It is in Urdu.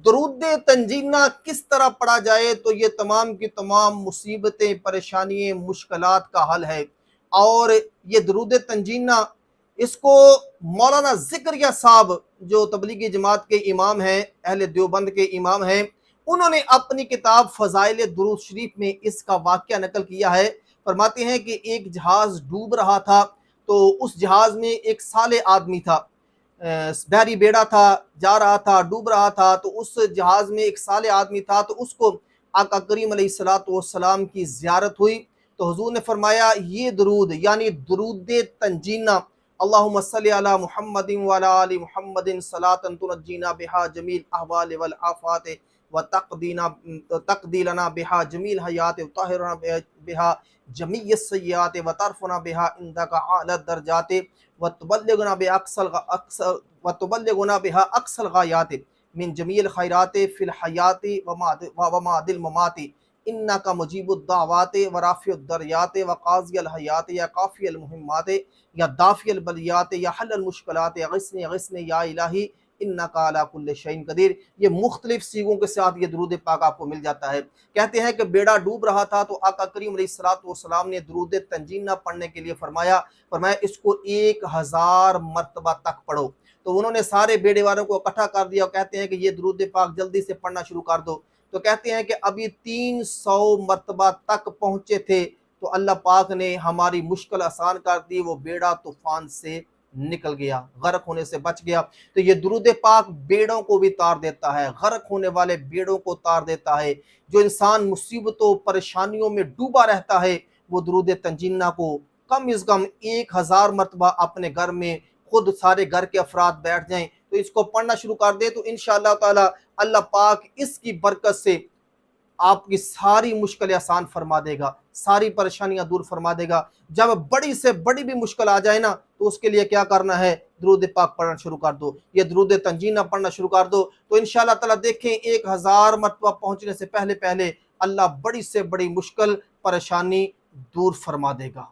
درود تنجینہ کس طرح پڑھا جائے تو یہ تمام کی تمام مصیبتیں، پریشانیاں، مشکلات کا حل ہے۔ اور یہ درود تنجینہ اس کو مولانا ذکریہ صاحب جو تبلیغی جماعت کے امام ہیں، اہل دیوبند کے امام ہیں، انہوں نے اپنی کتاب فضائل درود شریف میں اس کا واقعہ نقل کیا ہے۔ فرماتے ہیں کہ ایک جہاز ڈوب رہا تھا، تو اس جہاز میں ایک صالح آدمی تھا، بحری بیڑا تھا، جا رہا تھا، ڈوب رہا تھا، تو اس جہاز میں ایک صالح آدمی تھا، تو اس کو آقا کریم علیہ السلام کی زیارت ہوئی، تو حضور نے فرمایا یہ درود یعنی درود تنجینہ، اللہم صلی علی محمد وعلی آل محمد صلاۃ تنجینا بہا جمیل احوال والآفات وتقضی لنا بہا جمیل حیات وطہرنا بہا جمیع السیئات وترفعنا بہا عندک اعلی الدرجات وتبلغنا بها اقصى الغایات من جمیع الخیرات فی الحیات ومعد الممات انک مجیب الدعوات ورافع الدریات وقاضی الحیات یا کافی المہمات یا دافع البلیات یا حل المشکلات اغثنی اغثنی یا الہی انک علی کل شیء قدیر۔ یہ مختلف سیغوں کے ساتھ یہ درود پاک آپ کو مل جاتا ہے۔ کہتے ہیں کہ بیڑا ڈوب رہا تھا تو آقا کریم علیہ السلام نے درود تنجینہ پڑھنے کے لیے فرمایا اس کو 1000 مرتبہ تک پڑھو۔ تو انہوں نے سارے بیڑے والوں کو اکٹھا کر دیا اور کہتے ہیں کہ یہ درود پاک جلدی سے پڑھنا شروع کر دو۔ تو کہتے ہیں کہ ابھی 300 مرتبہ تک پہنچے تھے تو اللہ پاک نے ہماری مشکل آسان کر دی، وہ بیڑا طوفان سے نکل گیا، غرق ہونے سے بچ گیا۔ تو یہ درود پاک بیڑوں کو بھی تار دیتا ہے، غرق ہونے والے بیڑوں کو تار دیتا ہے۔ جو انسان مصیبتوں پریشانیوں میں ڈوبا رہتا ہے وہ درود تنجینہ کو کم از کم 1000 مرتبہ اپنے گھر میں خود سارے گھر کے افراد بیٹھ جائیں تو اس کو پڑھنا شروع کر دے تو انشاءاللہ تعالی اللہ پاک اس کی برکت سے آپ کی ساری مشکلیں آسان فرما دے گا، ساری پریشانیاں دور فرما دے گا۔ جب بڑی سے بڑی بھی مشکل آ جائے نا تو اس کے لیے کیا کرنا ہے، درود پاک پڑھنا شروع کر دو، یہ درود تنجینہ پڑھنا شروع کر دو تو انشاءاللہ تعالی دیکھیں 1000 مرتبہ پہنچنے سے پہلے اللہ بڑی سے بڑی مشکل پریشانی دور فرما دے گا۔